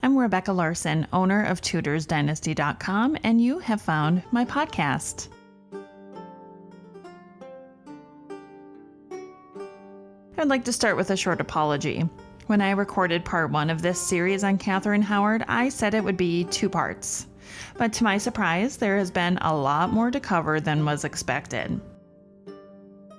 I'm Rebecca Larson, owner of TudorsDynasty.com, and you have found my podcast. I'd like to start with a short apology. When I recorded part 1 of this series on Katheryn Howard, I said it would be 2 parts. But to my surprise, there has been a lot more to cover than was expected.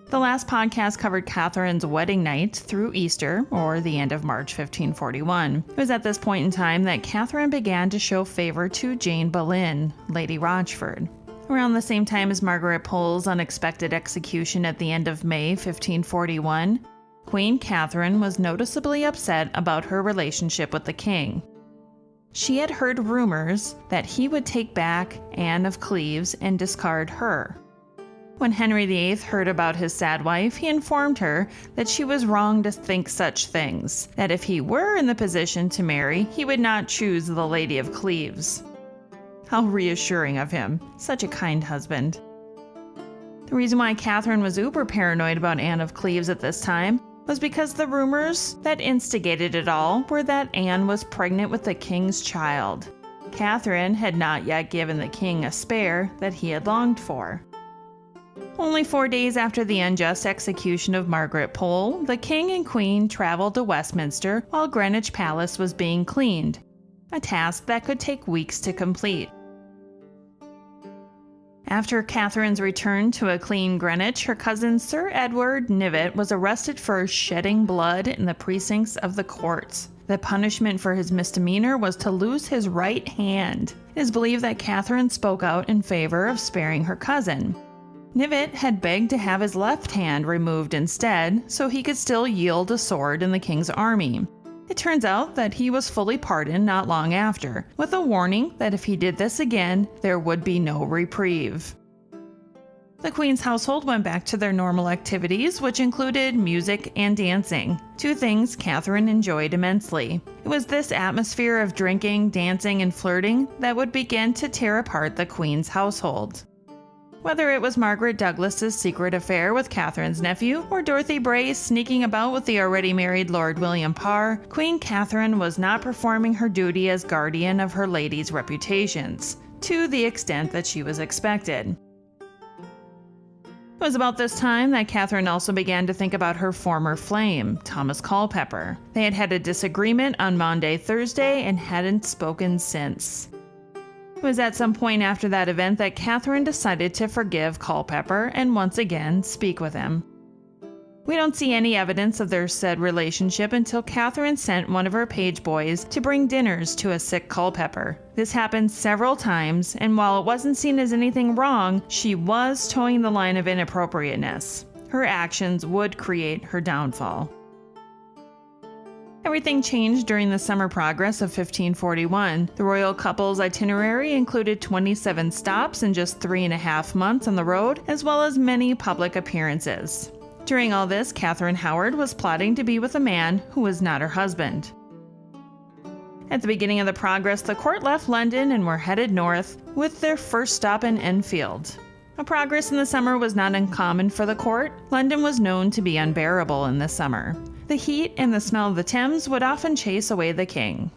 The last podcast covered Katheryn's wedding night through Easter, or the end of March 1541. It was at this point in time that Katheryn began to show favor to Jane Boleyn, Lady Rochford. Around the same time as Margaret Pole's unexpected execution at the end of May 1541, Queen Katheryn was noticeably upset about her relationship with the king. She had heard rumors that he would take back Anne of Cleves and discard her. When Henry VIII heard about his sad wife, he informed her that she was wrong to think such things, that if he were in the position to marry, he would not choose the Lady of Cleves. How reassuring of him, such a kind husband. The reason why Katheryn was uber paranoid about Anne of Cleves at this time was because the rumors that instigated it all were that Anne was pregnant with the king's child. Katheryn had not yet given the king a spare that he had longed for. Only 4 days after the unjust execution of Margaret Pole, the king and queen traveled to Westminster while Greenwich Palace was being cleaned, a task that could take weeks to complete. After Katheryn's return to a clean Greenwich, her cousin Sir Edward Knivet was arrested for shedding blood in the precincts of the courts. The punishment for his misdemeanor was to lose his right hand. It is believed that Katheryn spoke out in favor of sparing her cousin. Knivet had begged to have his left hand removed instead, so he could still yield a sword in the king's army. It turns out that he was fully pardoned not long after, with a warning that if he did this again, there would be no reprieve. The Queen's household went back to their normal activities, which included music and dancing, 2 things Katheryn enjoyed immensely. It was this atmosphere of drinking, dancing, and flirting that would begin to tear apart the Queen's household. Whether it was Margaret Douglas's secret affair with Katherine's nephew, or Dorothy Bray sneaking about with the already married Lord William Parr, Queen Katheryn was not performing her duty as guardian of her ladies' reputations, to the extent that she was expected. It was about this time that Katheryn also began to think about her former flame, Thomas Culpeper. They had had a disagreement on Maundy Thursday and hadn't spoken since. It was at some point after that event that Katheryn decided to forgive Culpeper and once again speak with him. We don't see any evidence of their said relationship until Katheryn sent one of her page boys to bring dinners to a sick Culpeper. This happened several times, and while it wasn't seen as anything wrong, she was towing the line of inappropriateness. Her actions would create her downfall. Everything changed during the summer progress of 1541. The royal couple's itinerary included 27 stops in just 3.5 months on the road, as well as many public appearances. During all this, Katheryn Howard was plotting to be with a man who was not her husband. At the beginning of the progress, the court left London and were headed north, with their first stop in Enfield. A progress in the summer was not uncommon for the court. London was known to be unbearable in the summer. The heat and the smell of the Thames would often chase away the king.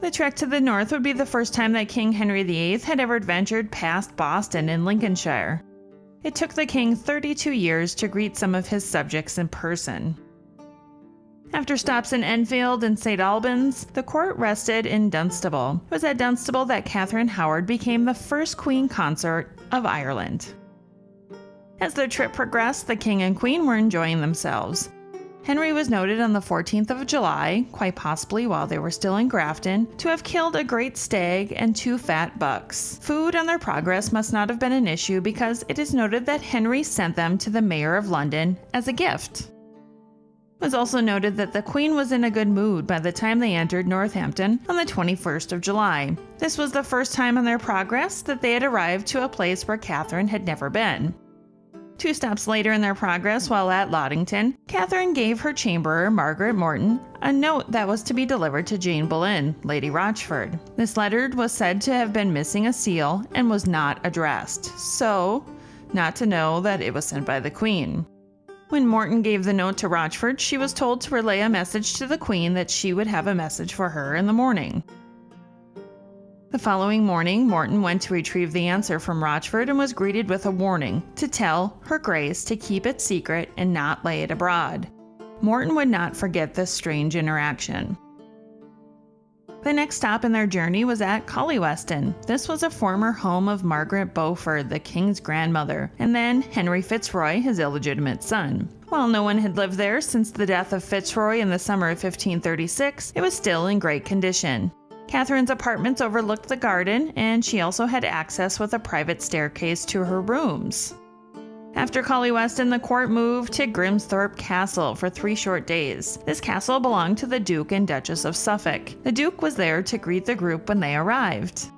The trek to the north would be the first time that King Henry VIII had ever ventured past Boston in Lincolnshire. It took the king 32 years to greet some of his subjects in person. After stops in Enfield and St. Albans, the court rested in Dunstable. It was at Dunstable that Katheryn Howard became the first queen consort of Ireland. As their trip progressed, the king and queen were enjoying themselves. Henry was noted on the 14th of July, quite possibly while they were still in Grafton, to have killed a great stag and 2 fat bucks. Food on their progress must not have been an issue because it is noted that Henry sent them to the Mayor of London as a gift. It was also noted that the Queen was in a good mood by the time they entered Northampton on the 21st of July. This was the first time on their progress that they had arrived to a place where Katheryn had never been. 2 stops later in their progress, while at Loddington, Katheryn gave her chamberer, Margaret Morton, a note that was to be delivered to Jane Boleyn, Lady Rochford. This letter was said to have been missing a seal and was not addressed, so not to know that it was sent by the Queen. When Morton gave the note to Rochford, she was told to relay a message to the Queen that she would have a message for her in the morning. The following morning, Morton went to retrieve the answer from Rochford and was greeted with a warning to tell Her Grace to keep it secret and not lay it abroad. Morton would not forget this strange interaction. The next stop in their journey was at Collyweston. This was a former home of Margaret Beaufort, the king's grandmother, and then Henry Fitzroy, his illegitimate son. While no one had lived there since the death of Fitzroy in the summer of 1536, it was still in great condition. Katheryn's apartments overlooked the garden, and she also had access with a private staircase to her rooms. After Collyweston, the court moved to Grimsthorpe Castle for 3 short days. This castle belonged to the Duke and Duchess of Suffolk. The Duke was there to greet the group when they arrived.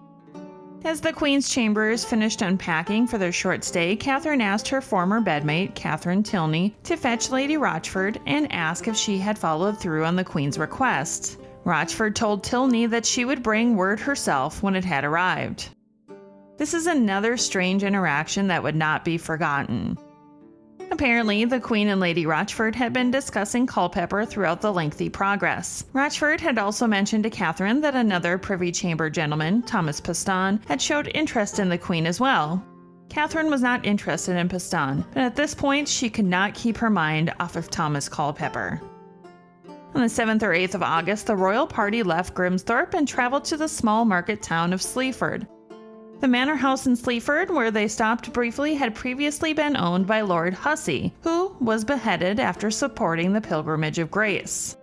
As the Queen's chambers finished unpacking for their short stay, Katheryn asked her former bedmate, Catherine Tilney, to fetch Lady Rochford and ask if she had followed through on the Queen's request. Rochford told Tilney that she would bring word herself when it had arrived. This is another strange interaction that would not be forgotten. Apparently, the Queen and Lady Rochford had been discussing Culpeper throughout the lengthy progress. Rochford had also mentioned to Katheryn that another Privy Chamber gentleman, Thomas Piston, had showed interest in the Queen as well. Katheryn was not interested in Piston, but at this point she could not keep her mind off of Thomas Culpeper. On the 7th or 8th of August, the royal party left Grimsthorpe and traveled to the small market town of Sleaford. The manor house in Sleaford, where they stopped briefly, had previously been owned by Lord Hussey, who was beheaded after supporting the Pilgrimage of Grace.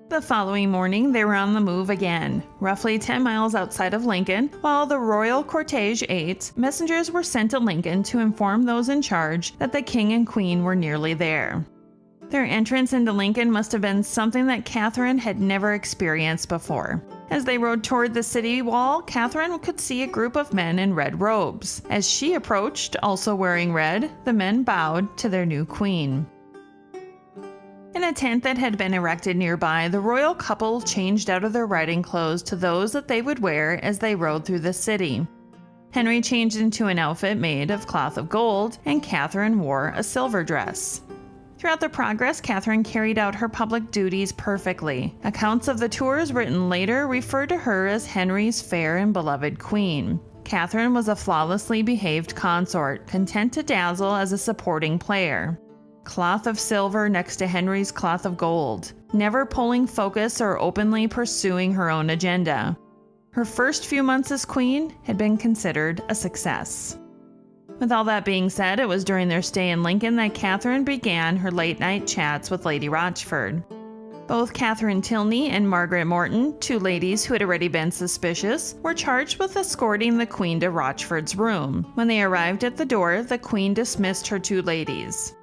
The following morning, they were on the move again. Roughly 10 miles outside of Lincoln, while the royal cortege ate, messengers were sent to Lincoln to inform those in charge that the king and queen were nearly there. Their entrance into Lincoln must have been something that Katheryn had never experienced before. As they rode toward the city wall, Katheryn could see a group of men in red robes. As she approached, also wearing red, the men bowed to their new queen. In a tent that had been erected nearby, the royal couple changed out of their riding clothes to those that they would wear as they rode through the city. Henry changed into an outfit made of cloth of gold, and Katheryn wore a silver dress. Throughout the progress, Katheryn carried out her public duties perfectly. Accounts of the tours written later referred to her as Henry's fair and beloved queen. Katheryn was a flawlessly behaved consort, content to dazzle as a supporting player. Cloth of silver next to Henry's cloth of gold, never pulling focus or openly pursuing her own agenda. Her first few months as queen had been considered a success. With all that being said, it was during their stay in Lincoln that Katheryn began her late-night chats with Lady Rochford. Both Catherine Tilney and Margaret Morton, 2 ladies who had already been suspicious, were charged with escorting the Queen to Rochford's room. When they arrived at the door, the Queen dismissed her 2 ladies.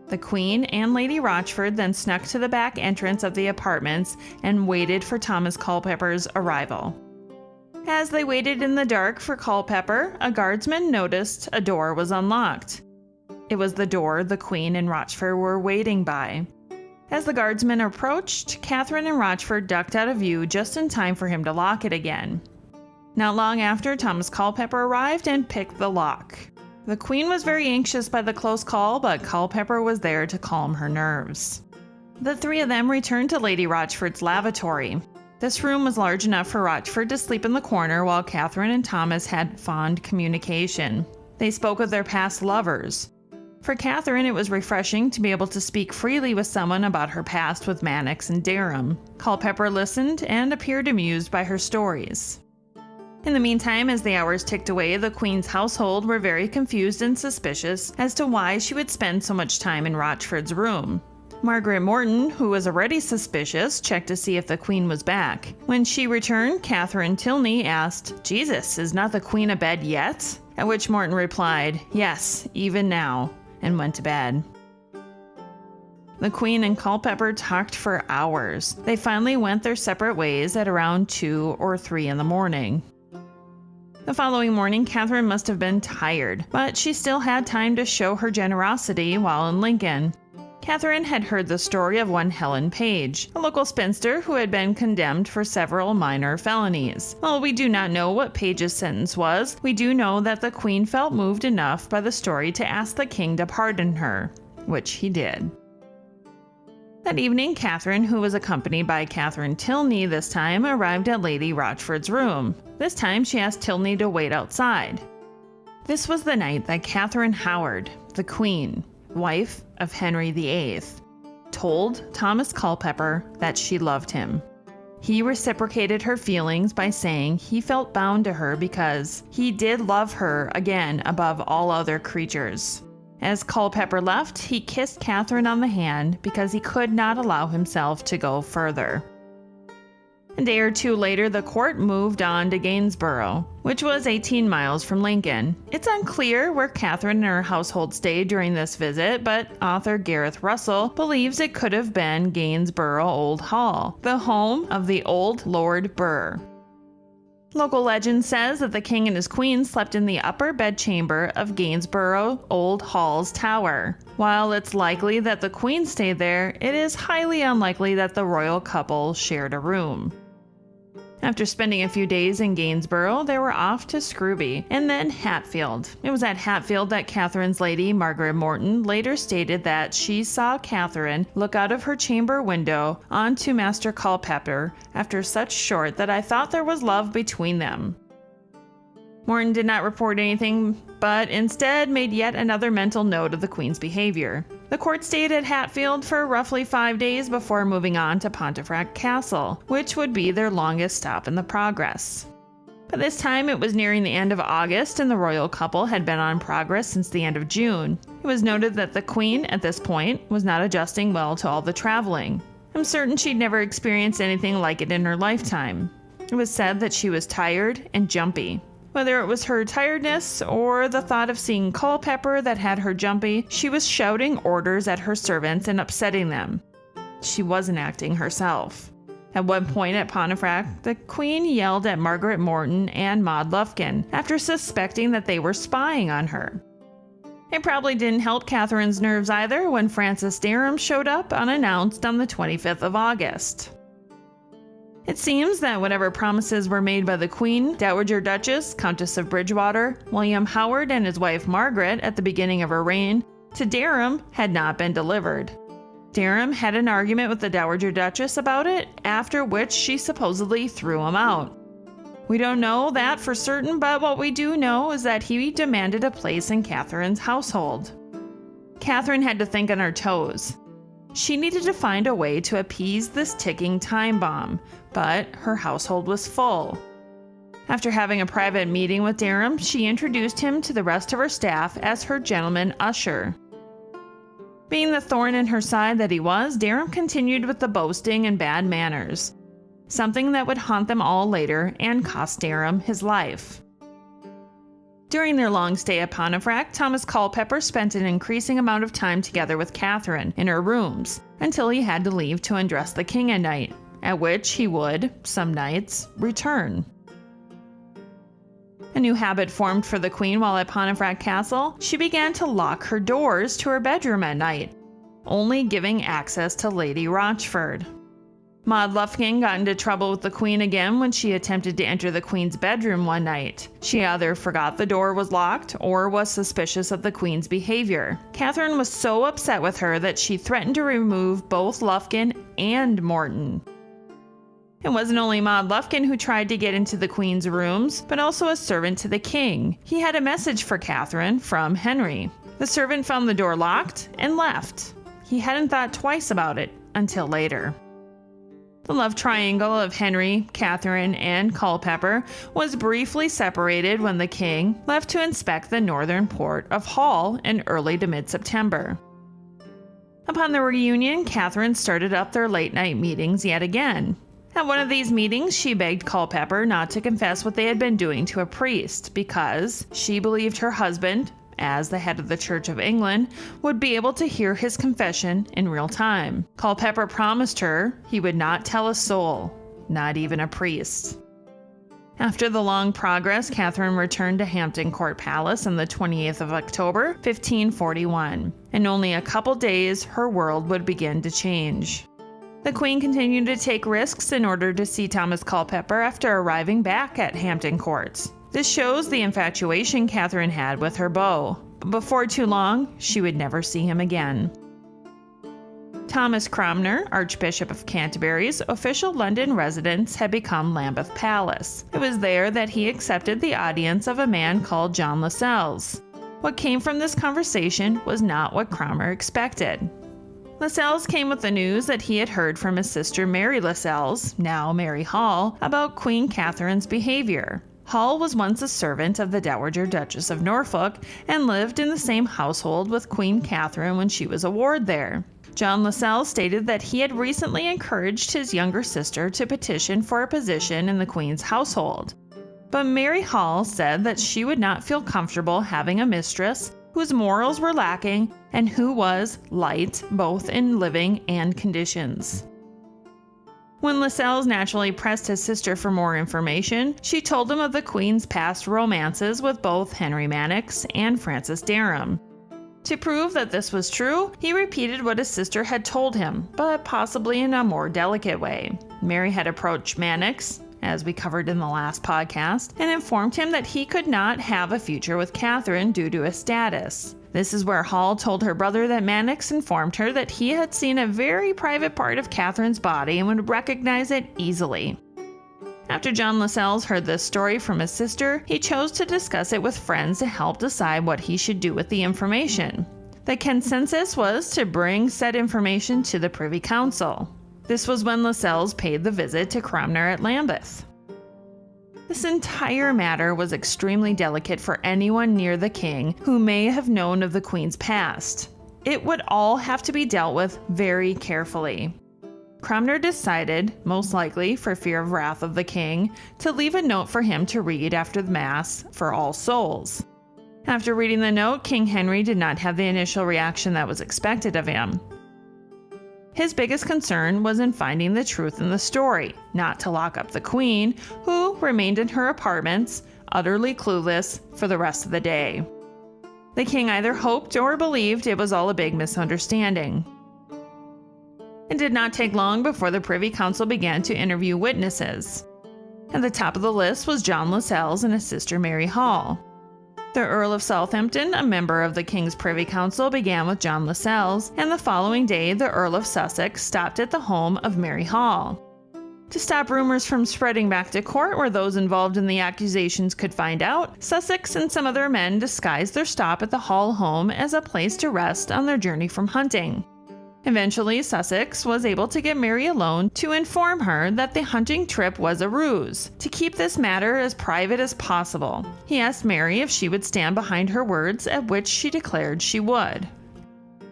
The Queen and Lady Rochford then snuck to the back entrance of the apartments and waited for Thomas Culpeper's arrival. As they waited in the dark for Culpeper, a guardsman noticed a door was unlocked. It was the door the Queen and Rochford were waiting by. As the guardsman approached, Katheryn and Rochford ducked out of view just in time for him to lock it again. Not long after, Thomas Culpeper arrived and picked the lock. The Queen was very anxious by the close call, but Culpeper was there to calm her nerves. The 3 of them returned to Lady Rochford's lavatory. This room was large enough for Rochford to sleep in the corner while Katheryn and Thomas had fond communication. They spoke of their past lovers. For Katheryn, it was refreshing to be able to speak freely with someone about her past with Mannix and Derham. Culpeper listened and appeared amused by her stories. In the meantime, as the hours ticked away, the Queen's household were very confused and suspicious as to why she would spend so much time in Rochford's room. Margaret Morton, who was already suspicious, checked to see if the Queen was back. When she returned, Catherine Tilney asked, "Jesus, is not the Queen abed yet?" At which Morton replied, "Yes, even now," and went to bed. The Queen and Culpeper talked for hours. They finally went their separate ways at around 2 or 3 in the morning. The following morning, Katheryn must have been tired, but she still had time to show her generosity while in Lincoln. Katheryn had heard the story of one Helen Page, a local spinster who had been condemned for several minor felonies. While we do not know what Page's sentence was, we do know that the Queen felt moved enough by the story to ask the king to pardon her, which he did. That evening, Katheryn, who was accompanied by Catherine Tilney this time, arrived at Lady Rochford's room. This time, she asked Tilney to wait outside. This was the night that Katheryn Howard, the Queen, wife of Henry VIII, told Thomas Culpeper that she loved him. He reciprocated her feelings by saying he felt bound to her because he did love her again above all other creatures. As Culpeper left, he kissed Katheryn on the hand because he could not allow himself to go further. A day or two later, the court moved on to Gainsborough, which was 18 miles from Lincoln. It's unclear where Katheryn and her household stayed during this visit, but author Gareth Russell believes it could have been Gainsborough Old Hall, the home of the old Lord Burr. Local legend says that the king and his queen slept in the upper bedchamber of Gainsborough Old Hall's tower. While it's likely that the queen stayed there, it is highly unlikely that the royal couple shared a room. After spending a few days in Gainsborough, they were off to Scrooby and then Hatfield. It was at Hatfield that Katheryn's lady, Margaret Morton, later stated that she saw Katheryn look out of her chamber window onto Master Culpeper after such short that I thought there was love between them. Morton did not report anything, but instead made yet another mental note of the Queen's behavior. The court stayed at Hatfield for roughly 5 days before moving on to Pontefract Castle, which would be their longest stop in the progress. By this time, it was nearing the end of August, and the royal couple had been on progress since the end of June. It was noted that the Queen, at this point, was not adjusting well to all the traveling. I'm certain she'd never experienced anything like it in her lifetime. It was said that she was tired and jumpy. Whether it was her tiredness or the thought of seeing Culpeper that had her jumpy, she was shouting orders at her servants and upsetting them. She wasn't acting herself. At one point at Pontefract, the Queen yelled at Margaret Morton and Maud Lufkin after suspecting that they were spying on her. It probably didn't help Katheryn's nerves either when Francis Derham showed up unannounced on the 25th of August. It seems that whatever promises were made by the Queen, Dowager Duchess, Countess of Bridgewater, William Howard and his wife Margaret at the beginning of her reign, to Derham had not been delivered. Derham had an argument with the Dowager Duchess about it, after which she supposedly threw him out. We don't know that for certain, but what we do know is that he demanded a place in Katheryn's household. Katheryn had to think on her toes. She needed to find a way to appease this ticking time bomb, but her household was full. After having a private meeting with Derham, she introduced him to the rest of her staff as her gentleman usher. Being the thorn in her side that he was, Derham continued with the boasting and bad manners, something that would haunt them all later and cost Derham his life. During their long stay at Pontefract, Thomas Culpeper spent an increasing amount of time together with Katheryn in her rooms until he had to leave to undress the king at night, at which he would, some nights, return. A new habit formed for the Queen while at Pontefract Castle. She began to lock her doors to her bedroom at night, only giving access to Lady Rochford. Maud Lufkin got into trouble with the Queen again when she attempted to enter the Queen's bedroom one night. She either forgot the door was locked or was suspicious of the Queen's behavior. Katheryn was so upset with her that she threatened to remove both Lufkin and Morton. It wasn't only Maud Lufkin who tried to get into the Queen's rooms, but also a servant to the king. He had a message for Katheryn from Henry. The servant found the door locked and left. He hadn't thought twice about it until later. The love triangle of Henry, Katheryn, and Culpeper was briefly separated when the king left to inspect the northern port of Hull in early to mid-September. Upon the reunion, Katheryn started up their late-night meetings yet again. At one of these meetings, she begged Culpeper not to confess what they had been doing to a priest because she believed her husband, as the head of the Church of England, would be able to hear his confession in real time. Culpeper promised her he would not tell a soul, not even a priest. After the long progress, Katheryn returned to Hampton Court Palace on the 28th of October, 1541. In only a couple days, her world would begin to change. The Queen continued to take risks in order to see Thomas Culpeper after arriving back at Hampton Court. This shows the infatuation Katheryn had with her beau, but before too long, she would never see him again. Thomas Cranmer, Archbishop of Canterbury's official London residence had become Lambeth Palace. It was there that he accepted the audience of a man called John Lascelles. What came from this conversation was not what Cranmer expected. Lascelles came with the news that he had heard from his sister Mary Lascelles, now Mary Hall, about Queen Catherine's behavior. Hall was once a servant of the Dowager Duchess of Norfolk and lived in the same household with Queen Catherine when she was a ward there. John Lascelles stated that he had recently encouraged his younger sister to petition for a position in the Queen's household. But Mary Hall said that she would not feel comfortable having a mistress whose morals were lacking and who was light both in living and conditions. When Lascelles naturally pressed his sister for more information, she told him of the Queen's past romances with both Henry Manox and Frances Dereham. To prove that this was true, he repeated what his sister had told him, but possibly in a more delicate way. Mary had approached Manox, as we covered in the last podcast, and informed him that he could not have a future with Katheryn due to his status. This is where Hall told her brother that Manox informed her that he had seen a very private part of Katheryn's body and would recognize it easily. After John Lascelles heard this story from his sister, he chose to discuss it with friends to help decide what he should do with the information. The consensus was to bring said information to the Privy Council. This was when Lascelles paid the visit to Cranmer at Lambeth. This entire matter was extremely delicate for anyone near the king who may have known of the Queen's past. It would all have to be dealt with very carefully. Cranmer decided, most likely for fear of wrath of the king, to leave a note for him to read after the Mass for All Souls. After reading the note, King Henry did not have the initial reaction that was expected of him. His biggest concern was in finding the truth in the story, not to lock up the Queen, who remained in her apartments, utterly clueless, for the rest of the day. The king either hoped or believed it was all a big misunderstanding. It did not take long before the Privy Council began to interview witnesses. At the top of the list was John Lascelles and his sister Mary Hall. The Earl of Southampton, a member of the King's Privy Council, began with John Lascelles, and the following day the Earl of Sussex stopped at the home of Mary Hall. To stop rumors from spreading back to court where those involved in the accusations could find out, Sussex and some other men disguised their stop at the Hall home as a place to rest on their journey from hunting. Eventually, Sussex was able to get Mary alone to inform her that the hunting trip was a ruse, to keep this matter as private as possible. He asked Mary if she would stand behind her words, at which she declared she would.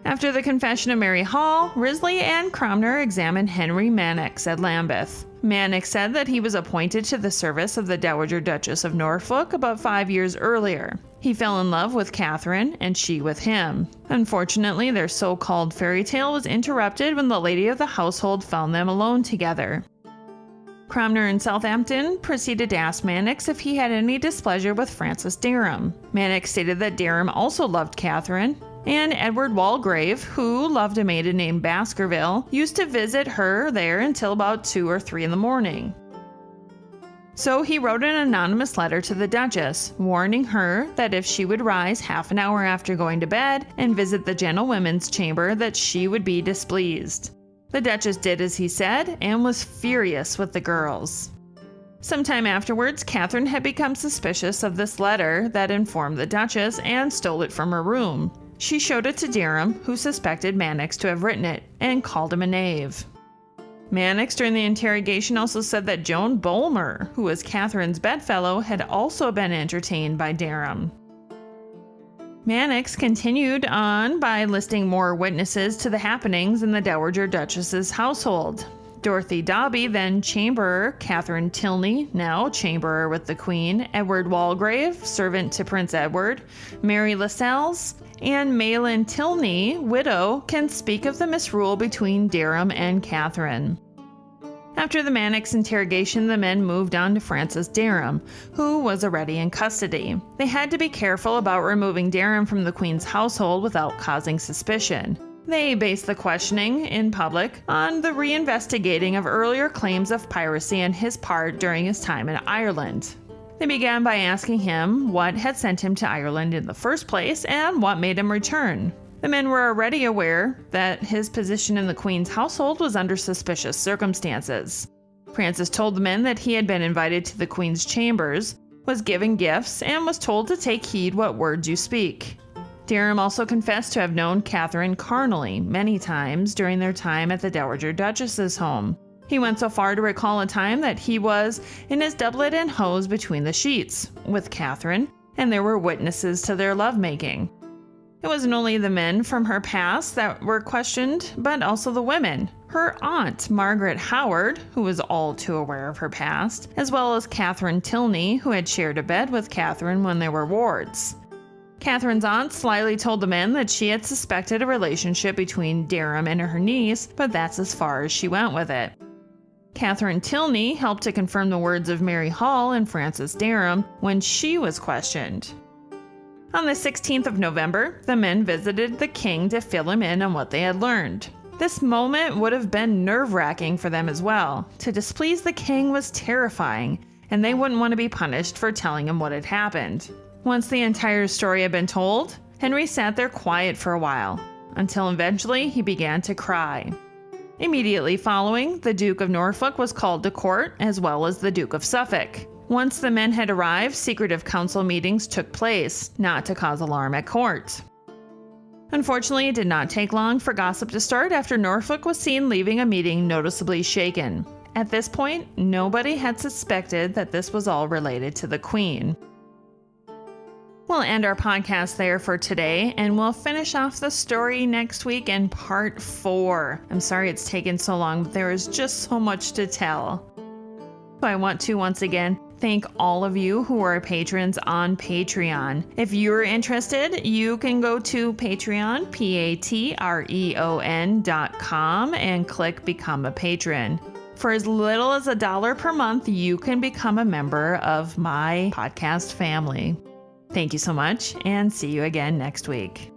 After the confession of Mary Hall, Risley and Cranmer examined Henry Manox at Lambeth. Manox said that he was appointed to the service of the Dowager Duchess of Norfolk about 5 years earlier. He fell in love with Katheryn, and she with him. Unfortunately, their so-called fairy tale was interrupted when the lady of the household found them alone together. Cranmer in Southampton proceeded to ask Manox if he had any displeasure with Frances Dereham. Manox stated that Dereham also loved Katheryn, and Edward Walgrave, who loved a maiden named Baskerville, used to visit her there until about 2 or 3 in the morning. So he wrote an anonymous letter to the Duchess, warning her that if she would rise half an hour after going to bed and visit the gentlewomen's chamber, that she would be displeased. The Duchess did as he said and was furious with the girls. Sometime afterwards, Katheryn had become suspicious of this letter that informed the Duchess and stole it from her room. She showed it to Dereham, who suspected Manox to have written it, and called him a knave. Manox during the interrogation also said that Joan Bulmer, who was Katheryn's bedfellow, had also been entertained by Dereham. Manox continued on by listing more witnesses to the happenings in the Dowager Duchess's household. Dorothy Dobby, then Chamberer, Catherine Tilney, now Chamberer with the Queen, Edward Walgrave, servant to Prince Edward, Mary Lascelles, and Maylin Tilney, widow, can speak of the misrule between Dereham and Katheryn. After the Manox interrogation, the men moved on to Frances Dereham, who was already in custody. They had to be careful about removing Dereham from the Queen's household without causing suspicion. They based the questioning in public on the reinvestigating of earlier claims of piracy and his part during his time in Ireland. They began by asking him what had sent him to Ireland in the first place and what made him return. The men were already aware that his position in the Queen's household was under suspicious circumstances. Francis told the men that he had been invited to the Queen's chambers, was given gifts, and was told to take heed what words you speak. Derham also confessed to have known Katheryn carnally many times during their time at the Dowager Duchess's home. He went so far to recall a time that he was in his doublet and hose between the sheets with Katheryn, and there were witnesses to their lovemaking. It wasn't only the men from her past that were questioned, but also the women. Her aunt, Margaret Howard, who was all too aware of her past, as well as Catherine Tilney, who had shared a bed with Katheryn when they were wards. Catherine's aunt slyly told the men that she had suspected a relationship between Derham and her niece, but that's as far as she went with it. Catherine Tilney helped to confirm the words of Mary Hall and Frances Derham when she was questioned. On the 16th of November, the men visited the king to fill him in on what they had learned. This moment would have been nerve-wracking for them as well. To displease the king was terrifying, and they wouldn't want to be punished for telling him what had happened. Once the entire story had been told, Henry sat there quiet for a while, until eventually he began to cry. Immediately following, the Duke of Norfolk was called to court, as well as the Duke of Suffolk. Once the men had arrived, secretive council meetings took place, not to cause alarm at court. Unfortunately, it did not take long for gossip to start after Norfolk was seen leaving a meeting noticeably shaken. At this point, nobody had suspected that this was all related to the Queen. We'll end our podcast there for today, and we'll finish off the story next week in part 4. I'm sorry it's taken so long, but there is just so much to tell. I want to once again thank all of you who are patrons on Patreon. If you're interested, you can go to Patreon, patreon.com, and click Become a Patron. For as little as $1 per month, you can become a member of my podcast family. Thank you so much, and see you again next week.